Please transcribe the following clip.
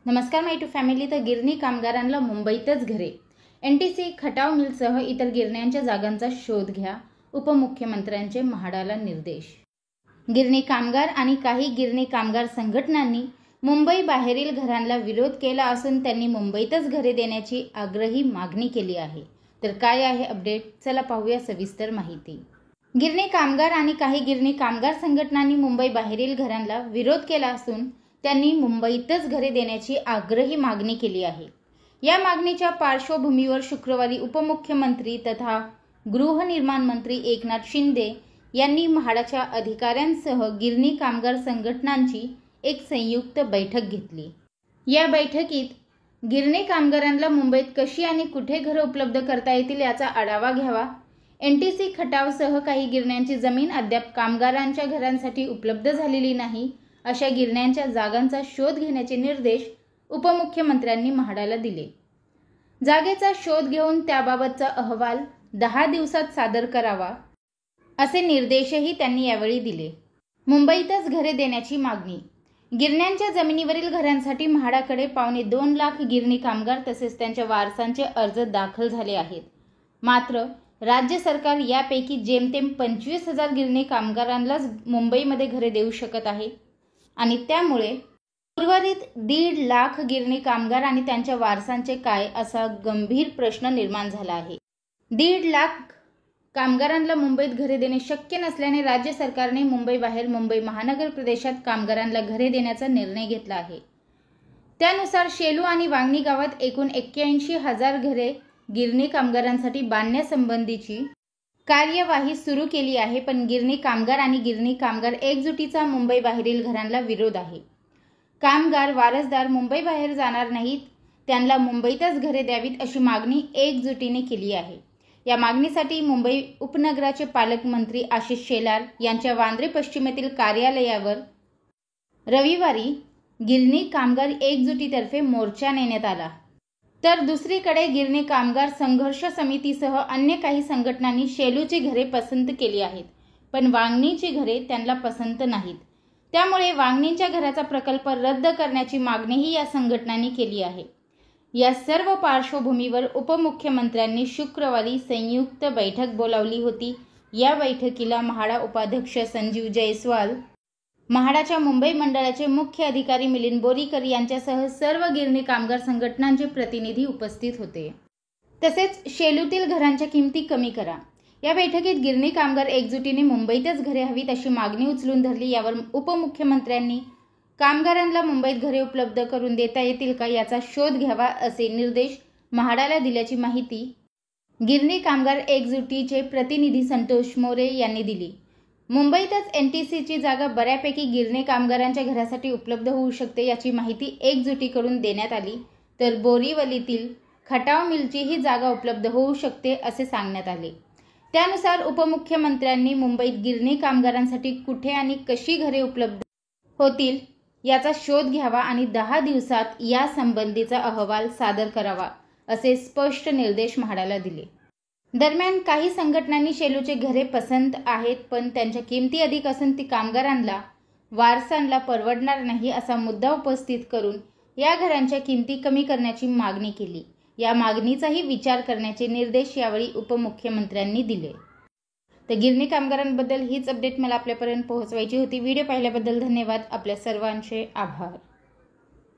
नमस्कार माय to family. तर गिरणी कामगारांना मुंबईतच घरे. एनटीसी खटाव मिलसह इतर गिरण्यांच्या जागांचा शोध घ्या, उपमुख्यमंत्र्यांचे म्हाडाला निर्देश. गिरणी कामगार आणि काही गिरणी कामगार संघटनांनी मुंबई बाहेरील घरांना विरोध केला असून त्यांनी मुंबईतच घरे देण्याची आग्रही मागणी केली आहे. तर काय आहे अपडेट, चला पाहूया सविस्तर माहिती. गिरणी कामगार आणि काही गिरणी कामगार संघटनांनी मुंबई बाहेरील घरांना विरोध केला असून त्यांनी मुंबईतच घरे देण्याची आग्रही मागणी केली आहे. या मागणीच्या पार्श्वभूमीवर शुक्रवारी उपमुख्यमंत्री तथा गृहनिर्माण मंत्री एकनाथ शिंदे यांनी म्हाडाच्या अधिकाऱ्यांसह गिरणी कामगार संघटनांची एक संयुक्त बैठक घेतली. या बैठकीत गिरणी कामगारांना मुंबईत कशी आणि कुठे घरं उपलब्ध करता येतील याचा आढावा घ्यावा. एनटीसी खटावसह काही गिरण्यांची जमीन अद्याप कामगारांच्या घरांसाठी उपलब्ध झालेली नाही, अशा गिरण्यांच्या जागांचा शोध घेण्याचे निर्देश उपमुख्यमंत्र्यांनी म्हाडाला दिले. जागेचा शोध घेऊन त्याबाबतचा अहवाल 10 दिवसात सादर करावा, असे निर्देशही त्यांनी यावेळी दिले. मुंबईतच घरे देण्याची मागणी. गिरण्यांच्या जमिनीवरील घरांसाठी म्हाडाकडे 2.25 लाख गिरणी कामगार तसेच त्यांच्या वारसांचे अर्ज दाखल झाले आहेत. मात्र राज्य सरकार यापैकी जेमतेम 25,000 गिरणी कामगारांनाच मुंबईमध्ये घरे देऊ शकत आहे आणि त्यामुळे उर्वरित 1.5 लाख गिरणी कामगार आणि त्यांच्या वारसांचे काय, असा गंभीर प्रश्न निर्माण झाला आहे. 1.5 लाख कामगारांना मुंबईत घरे देणे शक्य नसल्याने राज्य सरकारने मुंबई बाहेर मुंबई महानगर प्रदेशात कामगारांना घरे देण्याचा निर्णय घेतला आहे. त्यानुसार शेलू आणि वांगणी गावात एकूण 81,000 घरे गिरणी कामगारांसाठी बांधण्यासंबंधीची कार्यवाही सुरू केली आहे. पण गिरणी कामगार आणि गिरणी कामगार एकजुटीचा मुंबई बाहेरील घरांना विरोध आहे. कामगार वारसदार मुंबई बाहेर जाणार नाहीत, त्यांना मुंबईतच घरे द्यावीत अशी मागणी एकजुटीने केली आहे. या मागणीसाठी मुंबई उपनगराचे पालकमंत्री आशिष शेलार यांच्या वांद्रे पश्चिमेतील कार्यालयावर रविवारी गिरणी कामगार एकजुटीतर्फे मोर्चा नेण्यात आला. तर दुसरीकडे गिरणी कामगार संघर्ष समितीसह अन्य काही संघटनांनी शेलूची घरे पसंत केली आहेत, पण वांगणीची घरे त्यांना पसंत नाहीत. त्यामुळे वांगणीच्या घराचा प्रकल्प रद्द करण्याची मागणीही या संघटनांनी केली आहे. या सर्व पार्श्वभूमीवर उपमुख्यमंत्र्यांनी शुक्रवारी संयुक्त बैठक बोलावली होती. या बैठकीला म्हाडा उपाध्यक्ष संजीव जयस्वाल, म्हाडाच्या मुंबई मंडळाचे मुख्य अधिकारी मिलिंद बोरीकर यांच्यासह सर्व गिरणी कामगार संघटनांचे प्रतिनिधी उपस्थित होते. तसेच शेलूतील घरांच्या किमती कमी करा. या बैठकीत गिरणी कामगार एकजुटीने मुंबईतच घरे हवीत अशी मागणी उचलून धरली. यावर उपमुख्यमंत्र्यांनी कामगारांना मुंबईत घरे उपलब्ध करून देता येतील का याचा शोध घ्यावा, असे निर्देश म्हाडाला दिल्याची माहिती गिरणी कामगार एकजुटीचे प्रतिनिधी संतोष मोरे यांनी दिली. मुंबईतच एनटीसीची जागा बऱ्यापैकी गिरणी कामगारांच्या घरासाठी उपलब्ध होऊ शकते याची माहिती एकजुटीकडून देण्यात आली. तर बोरीवलीतील खटाव मिलची ही जागा उपलब्ध होऊ शकते असे सांगण्यात आले. त्यानुसार उपमुख्यमंत्र्यांनी मुंबईत गिरणी कामगारांसाठी कुठे आणि कशी घरे उपलब्ध होतील याचा शोध घ्यावा आणि 10 दिवसात या संबंधीचा अहवाल सादर करावा, असे स्पष्ट निर्देश म्हाडाला दिले. दरम्यान काही संघटनांनी शेलूचे घरे पसंत आहेत, पण त्यांच्या किमती अधिक असून ती कामगारांना वारसांना परवडणार नाही असा मुद्दा उपस्थित करून या घरांच्या किमती कमी करण्याची मागणी केली. या मागणीचाही विचार करण्याचे निर्देश यावेळी उपमुख्यमंत्र्यांनी दिले. तर गिरणी कामगारांबद्दल हीच अपडेट मला आपल्यापर्यंत पोहोचवायची होती. व्हिडिओ पाहिल्याबद्दल धन्यवाद. आपल्या सर्वांचे आभार.